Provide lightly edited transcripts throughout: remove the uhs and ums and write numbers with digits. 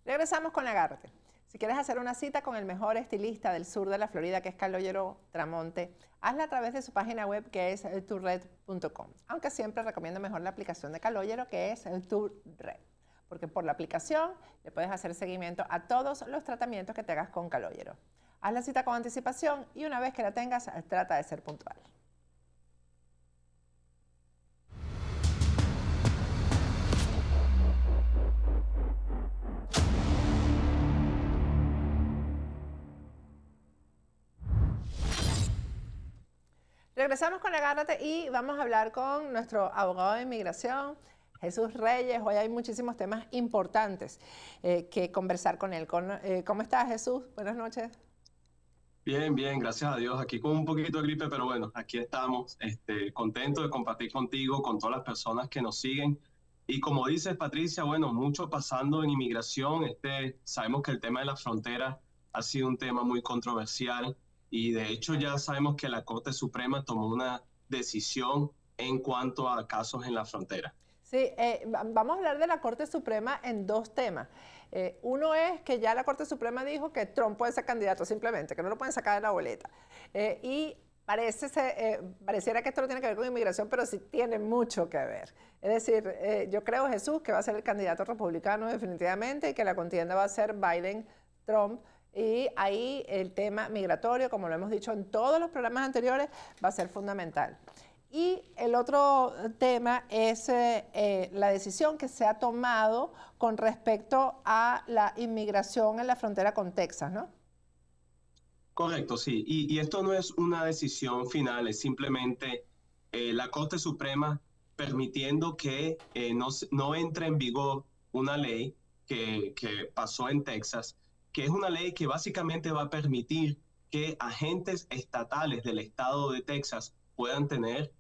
Regresamos con Agárrate. Si quieres hacer una cita con el mejor estilista del sur de la Florida, que es Calogero Tramonte, hazla a través de su página web, que es tourred.com. Aunque siempre recomiendo mejor la aplicación de Calogero, que es el Tourred, porque por la aplicación le puedes hacer seguimiento a todos los tratamientos que te hagas con Calogero. Haz la cita con anticipación y una vez que la tengas, trata de ser puntual. Regresamos con Agárrate y vamos a hablar con nuestro abogado de inmigración, Jesús Reyes. Hoy hay muchísimos temas importantes que conversar con él. ¿Cómo estás, Jesús? Buenas noches. Bien, bien, gracias a Dios. Aquí con un poquito de gripe, pero bueno, aquí estamos, contentos de compartir contigo, con todas las personas que nos siguen. Y como dices, Patricia, bueno, mucho pasando en inmigración. Sabemos que el tema de la frontera ha sido un tema muy controversial y de hecho ya sabemos que la Corte Suprema tomó una decisión en cuanto a casos en la frontera. Sí, vamos a hablar de la Corte Suprema en dos temas. Uno es que ya la Corte Suprema dijo que Trump puede ser candidato simplemente, que no lo pueden sacar de la boleta. Y pareciera que esto no tiene que ver con inmigración, pero sí tiene mucho que ver. Es decir, yo creo, Jesús, que va a ser el candidato republicano definitivamente y que la contienda va a ser Biden-Trump. Y ahí el tema migratorio, como lo hemos dicho en todos los programas anteriores, va a ser fundamental. Y el otro tema es la decisión que se ha tomado con respecto a la inmigración en la frontera con Texas, ¿no? Correcto, sí. Y esto no es una decisión final, es simplemente la Corte Suprema permitiendo que no entre en vigor una ley que pasó en Texas, que es una ley que básicamente va a permitir que agentes estatales del estado de Texas puedan tener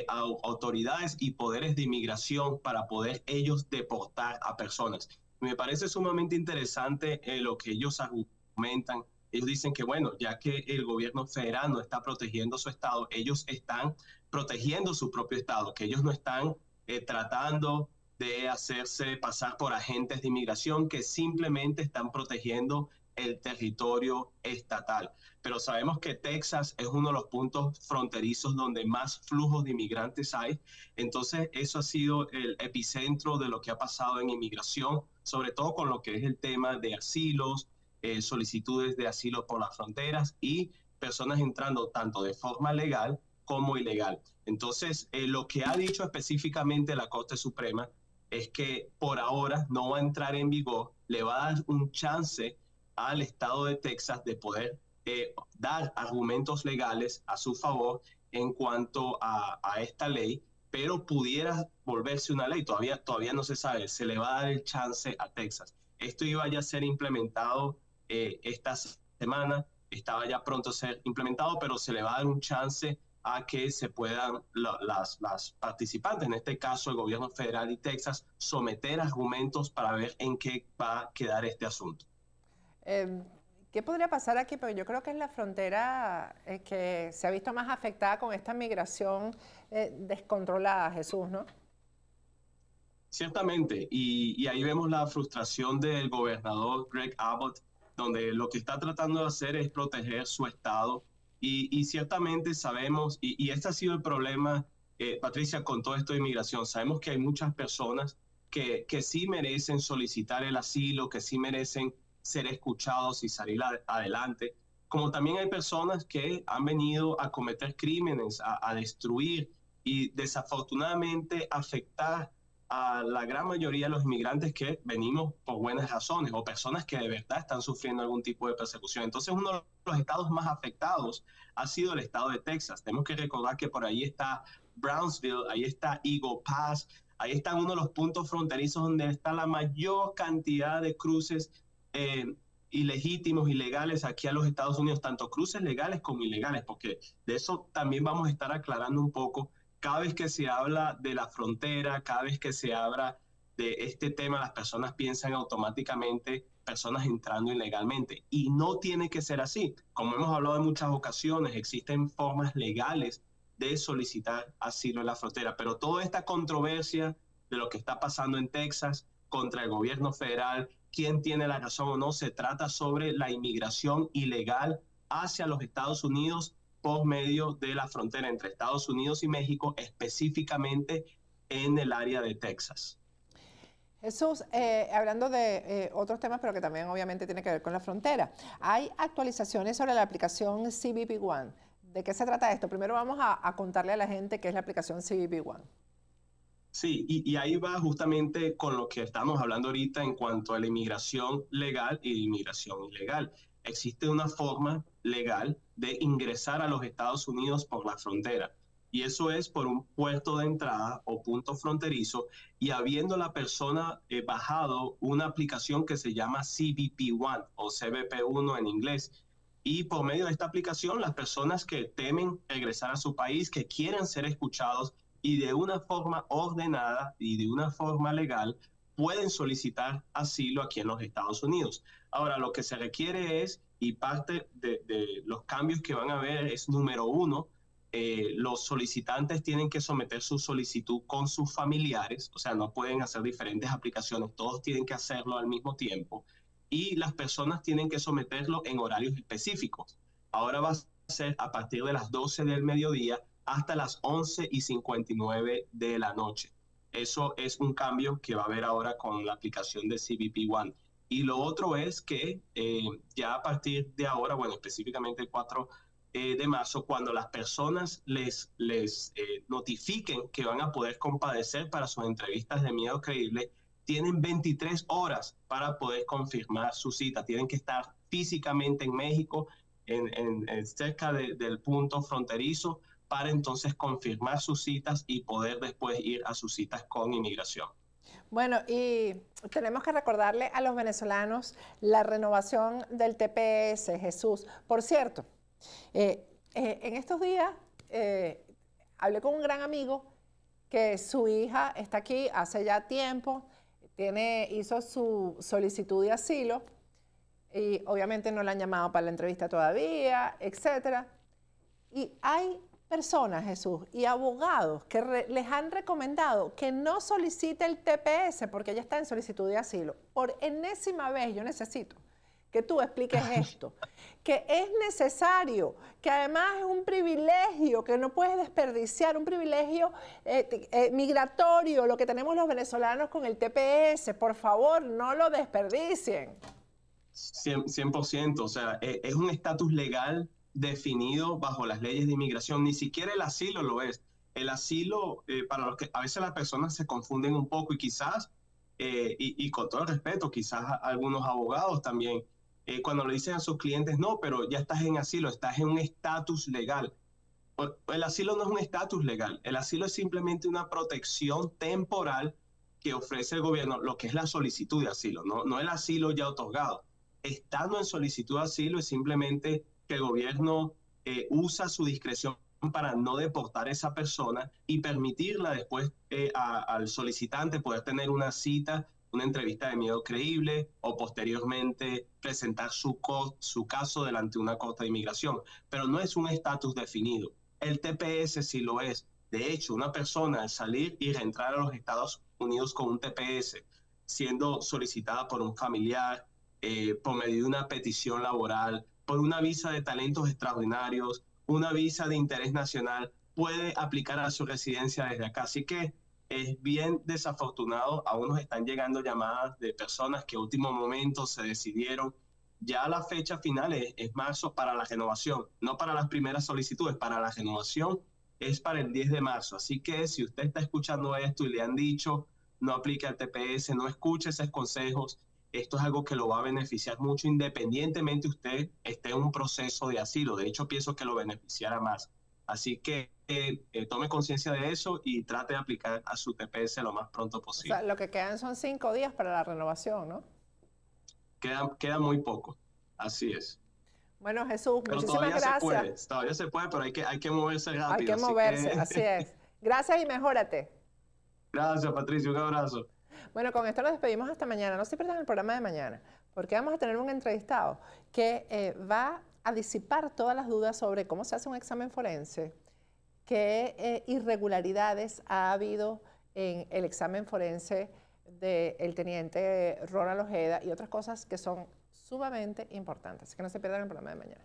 autoridades y poderes de inmigración para poder ellos deportar a personas. Me parece sumamente interesante lo que ellos argumentan. Ellos dicen que, bueno, ya que el gobierno federal no está protegiendo su estado, ellos están protegiendo su propio estado, que ellos no están tratando de hacerse pasar por agentes de inmigración, que simplemente están protegiendo el territorio estatal. Pero sabemos que Texas es uno de los puntos fronterizos donde más flujos de inmigrantes hay. Entonces, eso ha sido el epicentro de lo que ha pasado en inmigración, sobre todo con lo que es el tema de asilos, solicitudes de asilo por las fronteras y personas entrando tanto de forma legal como ilegal. Entonces, lo que ha dicho específicamente la Corte Suprema es que por ahora no va a entrar en vigor, le va a dar un chance al estado de Texas de poder dar argumentos legales a su favor en cuanto a esta ley, pero pudiera volverse una ley, todavía no se sabe, se le va a dar el chance a Texas. Esto iba ya a ser implementado esta semana, estaba ya pronto a ser implementado, pero se le va a dar un chance a que se puedan las participantes, en este caso el gobierno federal y Texas, someter argumentos para ver en qué va a quedar este asunto. ¿Qué podría pasar aquí? Porque yo creo que es la frontera que se ha visto más afectada con esta migración descontrolada, Jesús, ¿no? Ciertamente, y ahí vemos la frustración del gobernador Greg Abbott, donde lo que está tratando de hacer es proteger su estado. Y ciertamente sabemos, y este ha sido el problema, Patricia, con todo esto de inmigración, sabemos que hay muchas personas que sí merecen solicitar el asilo, que sí merecen ser escuchados y salir adelante, como también hay personas que han venido a cometer crímenes, a destruir y desafortunadamente afectar a la gran mayoría de los inmigrantes que venimos por buenas razones o personas que de verdad están sufriendo algún tipo de persecución. Entonces, uno de los estados más afectados ha sido el estado de Texas. Tenemos que recordar que por ahí está Brownsville, ahí está Eagle Pass, ahí están uno de los puntos fronterizos donde está la mayor cantidad de cruces ilegítimos, ilegales aquí a los Estados Unidos, tanto cruces legales como ilegales, porque de eso también vamos a estar aclarando un poco. Cada vez que se habla de la frontera, cada vez que se habla de este tema, las personas piensan automáticamente personas entrando ilegalmente. Y no tiene que ser así. Como hemos hablado en muchas ocasiones, existen formas legales de solicitar asilo en la frontera. Pero toda esta controversia de lo que está pasando en Texas contra el gobierno federal quién tiene la razón o no, se trata sobre la inmigración ilegal hacia los Estados Unidos por medio de la frontera entre Estados Unidos y México, específicamente en el área de Texas. Jesús, hablando de otros temas, pero que también obviamente tiene que ver con la frontera, hay actualizaciones sobre la aplicación CBP One. ¿De qué se trata esto? Primero vamos a contarle a la gente qué es la aplicación CBP One. Sí, y ahí va justamente con lo que estamos hablando ahorita en cuanto a la inmigración legal y inmigración ilegal. Existe una forma legal de ingresar a los Estados Unidos por la frontera. Y eso es por un puerto de entrada o punto fronterizo, y habiendo la persona bajado una aplicación que se llama CBP One o CBP1 en inglés. Y por medio de esta aplicación, las personas que temen regresar a su país, que quieren ser escuchados y de una forma ordenada y de una forma legal, pueden solicitar asilo aquí en los Estados Unidos. Ahora, lo que se requiere es, y parte de los cambios que van a haber es, número uno, los solicitantes tienen que someter su solicitud con sus familiares, o sea, no pueden hacer diferentes aplicaciones, todos tienen que hacerlo al mismo tiempo, y las personas tienen que someterlo en horarios específicos. Ahora va a ser a partir de las 12 del mediodía hasta las 11:59 de la noche. Eso es un cambio que va a haber ahora con la aplicación de CBP One. Y lo otro es que ya a partir de ahora, bueno, específicamente el 4 de marzo, cuando las personas les notifiquen que van a poder comparecer para sus entrevistas de miedo creíble, tienen 23 horas para poder confirmar su cita. Tienen que estar físicamente en México, cerca del punto fronterizo, para entonces confirmar sus citas y poder después ir a sus citas con inmigración. Bueno, y tenemos que recordarle a los venezolanos la renovación del TPS, Jesús. Por cierto, en estos días hablé con un gran amigo que su hija está aquí hace ya tiempo, hizo su solicitud de asilo y obviamente no la han llamado para la entrevista todavía, etcétera. Y hay personas, Jesús, y abogados que les han recomendado que no solicite el TPS porque ella está en solicitud de asilo. Por enésima vez yo necesito que tú expliques esto, que es necesario, que además es un privilegio que no puedes desperdiciar, un privilegio migratorio, lo que tenemos los venezolanos con el TPS. Por favor, no lo desperdicien. 100%, o sea, es un estatus legal definido bajo las leyes de inmigración. Ni siquiera el asilo lo es. El asilo, para los que a veces las personas se confunden un poco y quizás, y con todo el respeto, quizás algunos abogados también, cuando le dicen a sus clientes, no, pero ya estás en asilo, estás en un estatus legal. El asilo no es un estatus legal, el asilo es simplemente una protección temporal que ofrece el gobierno, lo que es la solicitud de asilo, no el asilo ya otorgado. Estando en solicitud de asilo es simplemente que el gobierno usa su discreción para no deportar a esa persona y permitirla después al solicitante poder tener una cita, una entrevista de miedo creíble o posteriormente presentar su caso delante de una corte de inmigración. Pero no es un estatus definido. El TPS sí lo es. De hecho, una persona al salir y reentrar a los Estados Unidos con un TPS, siendo solicitada por un familiar, por medio de una petición laboral, por una visa de talentos extraordinarios, una visa de interés nacional, puede aplicar a su residencia desde acá. Así que es bien desafortunado. Aún nos están llegando llamadas de personas que a último momento se decidieron. Ya la fecha final es marzo para la renovación, no para las primeras solicitudes, para la renovación es para el 10 de marzo. Así que si usted está escuchando esto y le han dicho no aplique al TPS, no escuche esos consejos, esto es algo que lo va a beneficiar mucho independientemente usted esté en un proceso de asilo. De hecho, pienso que lo beneficiará más. Así que tome conciencia de eso y trate de aplicar a su TPS lo más pronto posible. O sea, lo que quedan son 5 días para la renovación, ¿no? Queda muy poco, así es. Bueno, Jesús, pero muchísimas gracias. Todavía se puede, pero hay que moverse rápido. Hay que moverse, así es. Gracias y mejórate. Gracias, Patricia, un abrazo. Bueno, con esto nos despedimos hasta mañana. No se pierdan el programa de mañana, porque vamos a tener un entrevistado que va a disipar todas las dudas sobre cómo se hace un examen forense, qué irregularidades ha habido en el examen forense del teniente Ronald Ojeda y otras cosas que son sumamente importantes. Así que no se pierdan el programa de mañana.